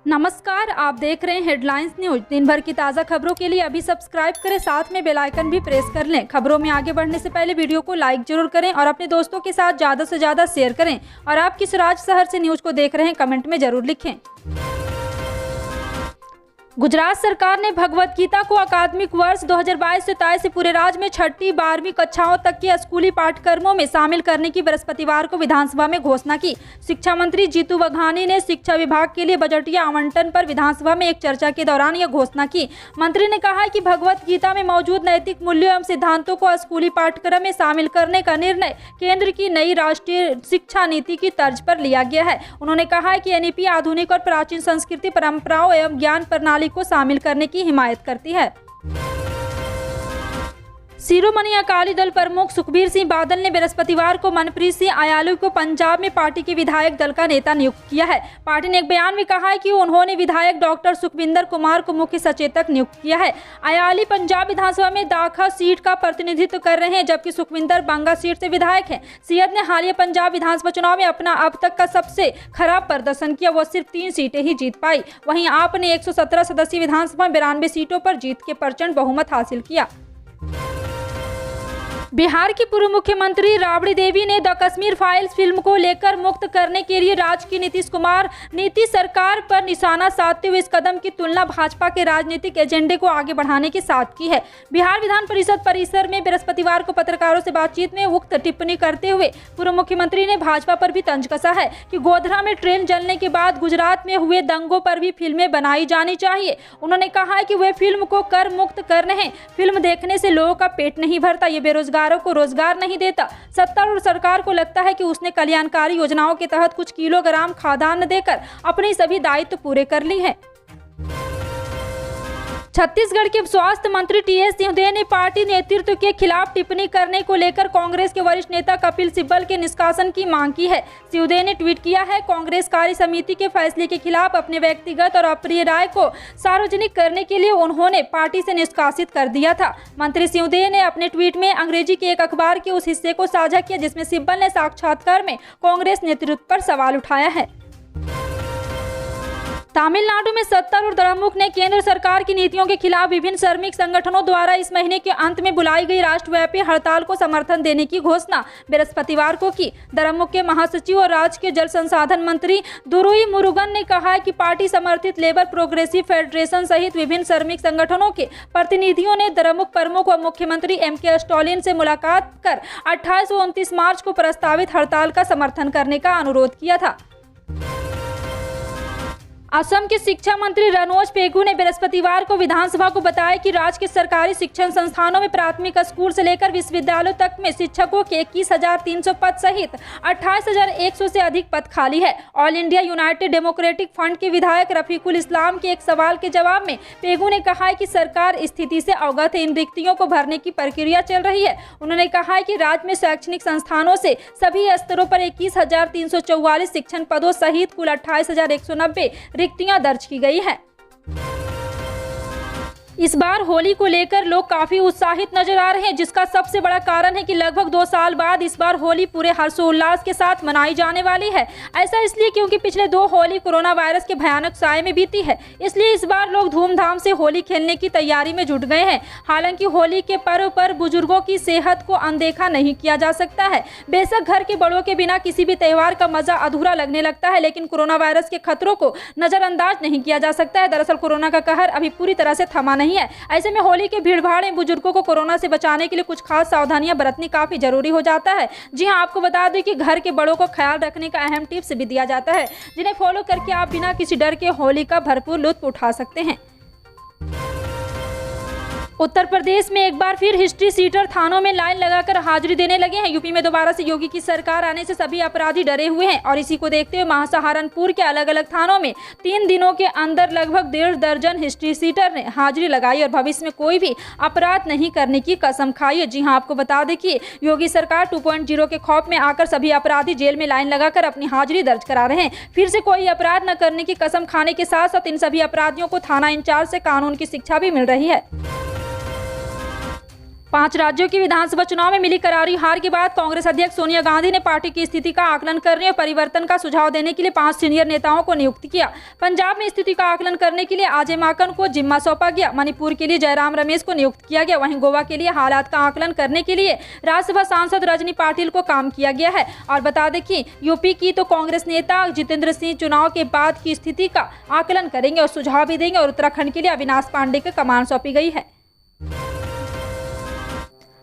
नमस्कार, आप देख रहे हैं हेडलाइंस न्यूज। दिन भर की ताज़ा खबरों के लिए अभी सब्सक्राइब करें, साथ में बेल आइकन भी प्रेस कर लें। खबरों में आगे बढ़ने से पहले वीडियो को लाइक जरूर करें और अपने दोस्तों के साथ ज़्यादा से ज़्यादा शेयर करें। और आप किस राज्य शहर से न्यूज को देख रहे हैं, कमेंट में जरूर लिखें। गुजरात सरकार ने भगवत गीता को अकादमिक वर्ष 2022 से 23 से पूरे राज्य में 6ठी 12वीं कक्षाओं तक के स्कूली पाठ्यक्रमों में शामिल करने की बृहस्पतिवार को विधानसभा में घोषणा की। शिक्षा मंत्री जीतू वघानी ने शिक्षा विभाग के लिए बजटीय आवंटन पर विधानसभा में एक चर्चा के दौरान यह घोषणा की। मंत्री ने कहा कि भगवत गीता में मौजूद नैतिक मूल्यों एवं सिद्धांतों को स्कूली पाठ्यक्रम में शामिल करने का निर्णय केंद्र की नई राष्ट्रीय शिक्षा नीति की तर्ज पर लिया गया है। उन्होंने कहा कि एनईपी आधुनिक और प्राचीन संस्कृति, परंपराओं एवं ज्ञान प्रणाली को शामिल करने की हिमायत करती है। शिरोमणि अकाली दल प्रमुख सुखबीर सिंह बादल ने बृहस्पतिवार को मनप्रीत सिंह अयालू को पंजाब में पार्टी के विधायक दल का नेता नियुक्त किया है। पार्टी ने एक बयान में कहा है कि उन्होंने विधायक डॉक्टर सुखविंदर कुमार को मुख्य सचेतक नियुक्त किया है। अयाली पंजाब विधानसभा में दाखा सीट का प्रतिनिधित्व कर रहे हैं, जबकि सुखविंदर बंगा सीट से विधायक हैं। सियत ने हालिया पंजाब विधानसभा चुनाव में अपना अब तक का सबसे खराब प्रदर्शन किया। वो सिर्फ 3 सीटें ही जीत पाई। वहीं आप ने 117 सदस्यीय विधानसभा 92 सीटों पर जीत के प्रचंड बहुमत हासिल किया। बिहार की पूर्व मुख्यमंत्री राबड़ी देवी ने द कश्मीर फाइल्स फिल्म को लेकर मुक्त करने के लिए राज्य की नीतीश सरकार पर निशाना साधते हुए इस कदम की तुलना भाजपा के राजनीतिक एजेंडे को आगे बढ़ाने के साथ की है। बिहार विधान परिषद परिसर में बृहस्पतिवार को पत्रकारों से बातचीत में उक्त टिप्पणी करते हुए पूर्व मुख्यमंत्री ने भाजपा पर भी तंज कसा है कि गोधरा में ट्रेन जलने के बाद गुजरात में हुए दंगों पर भी फिल्में बनाई जानी चाहिए। उन्होंने कहा है कि वे फिल्म को कर मुक्त कर रहे हैं। फिल्म देखने से लोगों का पेट नहीं भरता, ये बेरोजगार को रोजगार नहीं देता। सत्ता और सरकार को लगता है कि उसने कल्याणकारी योजनाओं के तहत कुछ किलोग्राम खाद्यान्न देकर अपने सभी दायित्व पूरे कर ली हैं। छत्तीसगढ़ के स्वास्थ्य मंत्री टीएस सिंहदेव ने पार्टी नेतृत्व के खिलाफ टिप्पणी करने को लेकर कांग्रेस के वरिष्ठ नेता कपिल सिब्बल के निष्कासन की मांग की है। सिंहदेव ने ट्वीट किया है, कांग्रेस कार्य समिति के फैसले के खिलाफ अपने व्यक्तिगत और अप्रिय राय को सार्वजनिक करने के लिए उन्होंने पार्टी से निष्कासित कर दिया था। मंत्री सिंहदेव ने अपने ट्वीट में अंग्रेजी के एक अखबार के उस हिस्से को साझा किया जिसमें सिब्बल ने साक्षात्कार में कांग्रेस नेतृत्व पर सवाल उठाया है। तमिलनाडु में सत्तारूढ़ द्रमुक ने केंद्र सरकार की नीतियों के खिलाफ विभिन्न श्रमिक संगठनों द्वारा इस महीने के अंत में बुलाई गई राष्ट्रव्यापी हड़ताल को समर्थन देने की घोषणा बृहस्पतिवार को की। द्रमुक के महासचिव और राज्य के जल संसाधन मंत्री दुरुई मुरुगन ने कहा है कि पार्टी समर्थित लेबर प्रोग्रेसिव फेडरेशन सहित विभिन्न श्रमिक संगठनों के प्रतिनिधियों ने द्रमुक प्रमुख व मुख्यमंत्री एमके स्टालिन से मुलाकात कर 28 व 29 मार्च को प्रस्तावित हड़ताल का समर्थन करने का अनुरोध किया था। असम के शिक्षा मंत्री रनोज पेगू ने बृहस्पतिवार को विधानसभा को बताया कि राज्य के सरकारी शिक्षण संस्थानों में प्राथमिक स्कूल से लेकर विश्वविद्यालयों तक में शिक्षकों के 21,300 पद सहित 28,100 से अधिक पद खाली है। All India United democratic front के विधायक रफीकुल इस्लाम के एक सवाल के जवाब में पेगू ने कहा है कि सरकार स्थिति से अवगत है, इन रिक्तियों को भरने की प्रक्रिया चल रही है। उन्होंने कहा है कि राज्य में शैक्षणिक संस्थानों से सभी स्तरों पर 21,344 शिक्षण पदों सहित कुल 28,190 रिक्तियां दर्ज की गई है। इस बार होली को लेकर लोग काफी उत्साहित नजर आ रहे हैं, जिसका सबसे बड़ा कारण है कि लगभग 2 साल बाद इस बार होली पूरे हर्षोल्लास के साथ मनाई जाने वाली है। ऐसा इसलिए क्योंकि पिछले 2 होली कोरोना वायरस के भयानक साए में बीती है, इसलिए इस बार लोग धूमधाम से होली खेलने की तैयारी में जुट गए हैं। हालांकि होली के पर्व पर बुजुर्गों की सेहत को अनदेखा नहीं किया जा सकता है। बेशक घर के बड़ों के बिना किसी भी त्योहार का मजा अधूरा लगने लगता है, लेकिन कोरोना वायरस के खतरों को नजरअंदाज नहीं किया जा सकता है। दरअसल कोरोना का कहर अभी पूरी तरह से थमा नहीं है। ऐसे में होली के भीड़भाड़ में बुजुर्गों को कोरोना से बचाने के लिए कुछ खास सावधानियां बरतनी काफी जरूरी हो जाता है। जी हां, आपको बता दें कि घर के बड़ों को ख्याल रखने का अहम टिप्स भी दिया जाता है, जिन्हें फॉलो करके आप बिना किसी डर के होली का भरपूर लुत्फ उठा सकते हैं। उत्तर प्रदेश में एक बार फिर हिस्ट्री सीटर थानों में लाइन लगाकर हाजिरी देने लगे हैं। यूपी में दोबारा से योगी की सरकार आने से सभी अपराधी डरे हुए हैं और इसी को देखते हुए महासहारनपुर के अलग अलग थानों में 3 दिनों के अंदर लगभग 1.5 दर्जन हिस्ट्री सीटर ने हाजिरी लगाई और भविष्य में कोई भी अपराध नहीं करने की कसम खाई है। जी हां, आपको बता दें कि योगी सरकार 2.0 के खौफ में आकर सभी अपराधी जेल में लाइन लगाकर अपनी हाजिरी दर्ज करा रहे हैं। फिर से कोई अपराध न करने की कसम खाने के साथ साथ इन सभी अपराधियों को थाना इंचार्ज से कानून की शिक्षा भी मिल रही है। 5 राज्यों की विधानसभा चुनाव में मिली करारी हार के बाद कांग्रेस अध्यक्ष सोनिया गांधी ने पार्टी की स्थिति का आकलन करने और परिवर्तन का सुझाव देने के लिए 5 सीनियर नेताओं को नियुक्त किया। पंजाब में स्थिति का आकलन करने के लिए अजय माकन को जिम्मा सौंपा गया। मणिपुर के लिए जयराम रमेश को नियुक्त किया गया। वहीं गोवा के लिए हालात का आकलन करने के लिए राज्यसभा सांसद रजनी पाटिल को काम किया गया है। और बता दें कि यूपी की तो कांग्रेस नेता जितेंद्र सिंह चुनाव के बाद की स्थिति का आकलन करेंगे और सुझाव भी देंगे। और उत्तराखंड के लिए अविनाश पांडे को कमान सौंपी गई है।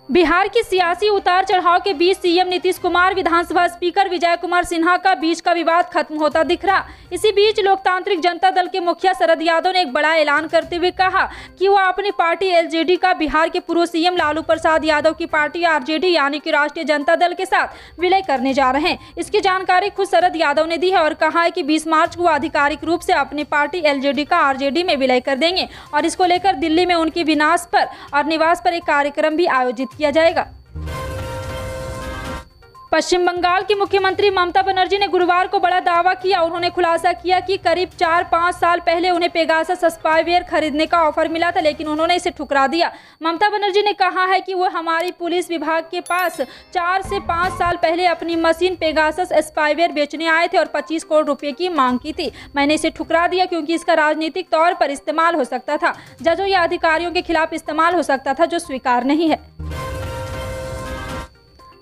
बिहार की सियासी उतार चढ़ाव के बीच सीएम नीतीश कुमार विधानसभा स्पीकर विजय कुमार सिन्हा का बीच का विवाद खत्म होता दिख रहा। इसी बीच लोकतांत्रिक जनता दल के मुखिया शरद यादव ने एक बड़ा ऐलान करते हुए कहा कि वह अपनी पार्टी एलजेडी का बिहार के पूर्व सीएम लालू प्रसाद यादव की पार्टी आरजेडी यानी कि राष्ट्रीय जनता दल के साथ विलय करने जा रहे हैं। इसकी जानकारी खुद शरद यादव ने दी है और कहा है कि 20 मार्च को आधिकारिक रूप से अपनी पार्टी एलजेडी का आरजेडी में विलय कर देंगे और इसको लेकर दिल्ली में उनके विनाश पर और निवास पर एक कार्यक्रम भी आयोजित किया जाएगा। पश्चिम बंगाल की मुख्यमंत्री ममता बनर्जी ने गुरुवार को बड़ा दावा किया। उन्होंने खुलासा किया कि करीब 4-5 साल पहले उन्हें पेगासस स्पाईवेयर खरीदने का ऑफर मिला था, लेकिन उन्होंने इसे ठुकरा दिया। ममता बनर्जी ने कहा है कि वो हमारी पुलिस विभाग के पास 4 से 5 साल पहले अपनी मशीन पेगासस स्पाईवेयर बेचने आए थे और 25 करोड़ रुपए की मांग की थी। मैंने इसे ठुकरा दिया क्योंकि इसका राजनीतिक तौर पर इस्तेमाल हो सकता था, जजों या अधिकारियों के खिलाफ इस्तेमाल हो सकता था, जो स्वीकार नहीं है।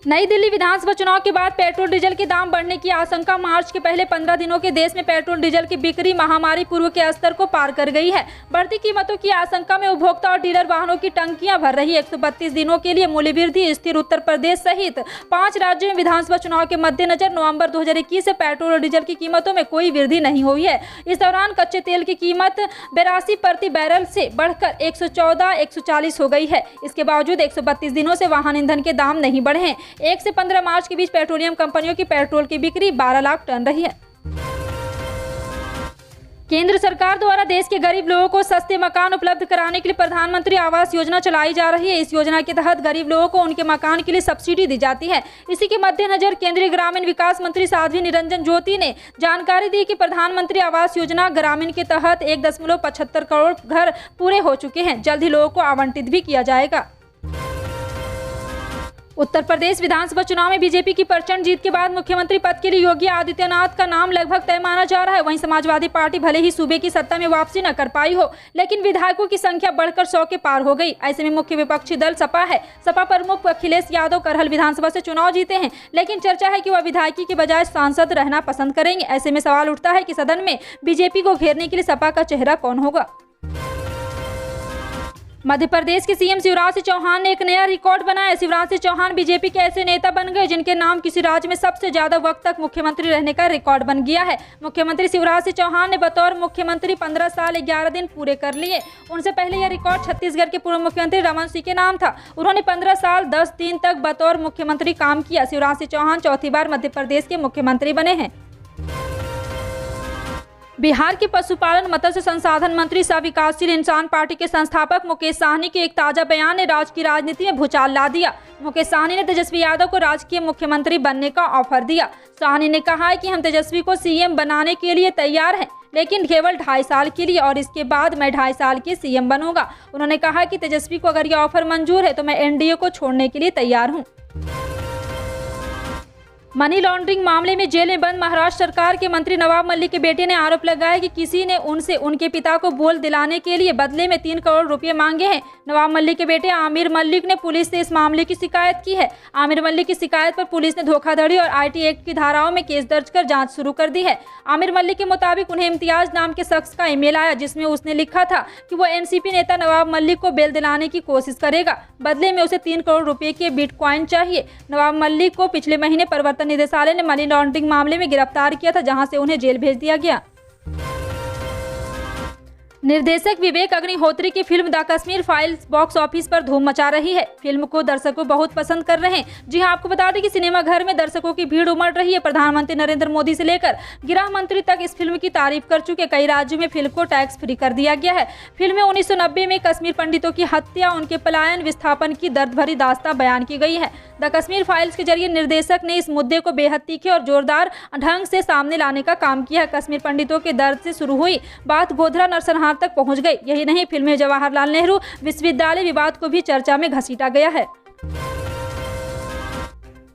नई दिल्ली विधानसभा चुनाव के बाद पेट्रोल डीजल के दाम बढ़ने की आशंका मार्च के पहले 15 दिनों के देश में पेट्रोल डीजल की बिक्री महामारी पूर्व के स्तर को पार कर गई है। बढ़ती कीमतों की आशंका में उपभोक्ता और डीलर वाहनों की टंकियां भर रही। 132 दिनों के लिए मूल्य वृद्धि स्थिर उत्तर प्रदेश सहित 5 राज्यों में विधानसभा चुनाव के मद्देनजर नवंबर 2021 से पेट्रोल और डीजल की कीमतों में कोई वृद्धि नहीं हुई है। इस दौरान कच्चे तेल की कीमत 82 प्रति बैरल से बढ़कर 114-140 हो गई है। इसके बावजूद 132 दिनों से वाहन ईंधन के दाम नहीं बढ़े हैं। 1 से 15 मार्च के बीच पेट्रोलियम कंपनियों की पेट्रोल की बिक्री 12 लाख टन रही है। केंद्र सरकार द्वारा देश के गरीब लोगों को सस्ते मकान उपलब्ध कराने के लिए प्रधानमंत्री आवास योजना चलाई जा रही है। इस योजना के तहत गरीब लोगों को उनके मकान के लिए सब्सिडी दी जाती है। इसी के मद्देनजर केंद्रीय ग्रामीण विकास मंत्री साध्वी निरंजन ज्योति ने जानकारी दी कि प्रधानमंत्री आवास योजना ग्रामीण के तहत 1.75 करोड़ घर पूरे हो चुके हैं। जल्द ही लोगों को आवंटित भी किया जाएगा। उत्तर प्रदेश विधानसभा चुनाव में बीजेपी की प्रचंड जीत के बाद मुख्यमंत्री पद के लिए योगी आदित्यनाथ का नाम लगभग तय माना जा रहा है। वहीं समाजवादी पार्टी भले ही सूबे की सत्ता में वापसी न कर पाई हो, लेकिन विधायकों की संख्या बढ़कर 100 के पार हो गई। ऐसे में मुख्य विपक्षी दल सपा है। सपा प्रमुख अखिलेश यादव करहल विधानसभा से चुनाव जीते हैं, लेकिन चर्चा है कि वह विधायकी के बजाय सांसद रहना पसंद करेंगे। ऐसे में सवाल उठता है कि सदन में बीजेपी को घेरने के लिए सपा का चेहरा कौन होगा। मध्य प्रदेश के सीएम शिवराज सिंह चौहान ने एक नया रिकॉर्ड बनाया। शिवराज सिंह चौहान बीजेपी के ऐसे नेता बन गए जिनके नाम किसी राज्य में सबसे ज्यादा वक्त तक मुख्यमंत्री रहने का रिकॉर्ड बन गया है। मुख्यमंत्री शिवराज सिंह चौहान ने बतौर मुख्यमंत्री 15 साल 11 दिन पूरे कर लिए। उनसे पहले यह रिकॉर्ड छत्तीसगढ़ के पूर्व मुख्यमंत्री रमन सिंह के नाम था। उन्होंने 15 साल 10 दिन तक बतौर मुख्यमंत्री काम किया। शिवराज सिंह चौहान चौथी बार मध्य प्रदेश के मुख्यमंत्री बने हैं। बिहार के पशुपालन मत्स्य संसाधन मंत्री सह विकासशील इंसान पार्टी के संस्थापक मुकेश साहनी के एक ताजा बयान ने राज्य की राजनीति में भूचाल ला दिया। मुकेश साहनी ने तेजस्वी यादव को राजकीय मुख्यमंत्री बनने का ऑफर दिया। साहनी ने कहा है कि हम तेजस्वी को सीएम बनाने के लिए तैयार हैं, लेकिन केवल 2.5 साल के लिए, और इसके बाद मैं 2.5 साल की सीएम बनूंगा। उन्होंने कहा कि तेजस्वी को अगर यह ऑफर मंजूर है तो मैं एनडीए को छोड़ने के लिए तैयार हूँ। मनी लॉन्ड्रिंग मामले में जेल में बंद महाराष्ट्र सरकार के मंत्री नवाब मलिक के बेटे ने आरोप लगाया कि किसी ने उनसे उनके पिता को बोल दिलाने के लिए बदले में 3 करोड़ रुपए मांगे हैं। नवाब मलिक के बेटे आमिर मलिक ने पुलिस से इस मामले की शिकायत की है। आमिर मलिक की शिकायत पर पुलिस ने धोखाधड़ी और आईटी एक्ट की धाराओं में केस दर्ज कर जांच शुरू कर दी है। आमिर मलिक के मुताबिक उन्हें इम्तियाज नाम के शख्स का ईमेल आया जिसमें उसने लिखा था कि वो एनसीपी नेता नवाब मलिक को बेल दिलाने की कोशिश करेगा। बदले में उसे 3 करोड़ रुपए के बिटकॉइन चाहिए। नवाब मलिक को पिछले महीने प्रवर्तन निदेशालय ने मनी लॉन्ड्रिंग मामले में गिरफ्तार किया था, जहां से उन्हें जेल भेज दिया गया। निर्देशक विवेक अग्निहोत्री की film the Kashmir files box office पर धूम मचा रही है। फिल्म को दर्शकों बहुत पसंद कर रहे हैं। जी हां, आपको बता दें कि सिनेमा घर में दर्शकों की भीड़ उमड़ रही है। प्रधानमंत्री नरेंद्र मोदी से लेकर गृह मंत्री तक इस फिल्म की तारीफ कर चुके। कई राज्यों में फिल्म को टैक्स फ्री कर दिया गया है। फिल्म में 1990 में कश्मीर पंडितों की हत्या, उनके पलायन, विस्थापन की दर्द भरी दास्तां बयान की गई है। द कश्मीर फाइल्स के जरिए निर्देशक ने इस मुद्दे को बेहद तीखे और जोरदार ढंग से सामने लाने का काम किया है। कश्मीर पंडितों के दर्द से शुरू हुई बात गोधरा नरसंहार मीनार तक पहुंच गई। यही नहीं, फिल्म जवाहरलाल नेहरू विश्वविद्यालय विवाद को भी चर्चा में घसीटा गया है।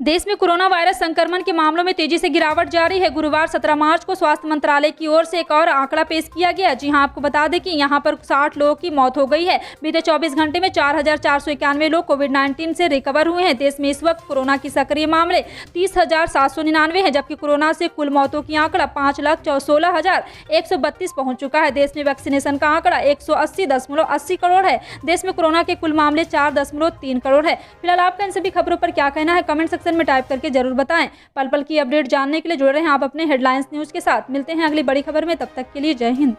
देश में कोरोना वायरस संक्रमण के मामलों में तेजी से गिरावट जारी है। गुरुवार 17 मार्च को स्वास्थ्य मंत्रालय की ओर से एक और आंकड़ा पेश किया गया। जी हां, आपको बता दें कि यहां पर 60 लोगों की मौत हो गई है। बीते 24 घंटे में 4491 लोग कोविड-19 से रिकवर हुए हैं। देश में इस वक्त कोरोना की सक्रिय मामले 30,799 हैं, जबकि कोरोना से कुल मौतों की आंकड़ा 5,16,132 पहुंच चुका है। देश में वैक्सीनेशन का आंकड़ा 180.80 करोड़ है। देश में कोरोना के कुल मामले 4.3 करोड़ है। फिलहाल आपका इन सभी खबरों पर क्या कहना है, कमेंट सेक्शन में टाइप करके जरूर बताएं। पल पल की अपडेट जानने के लिए जुड़े रहें आप अपने हेडलाइंस न्यूज के साथ। मिलते हैं अगली बड़ी खबर में, तब तक के लिए जय हिंद।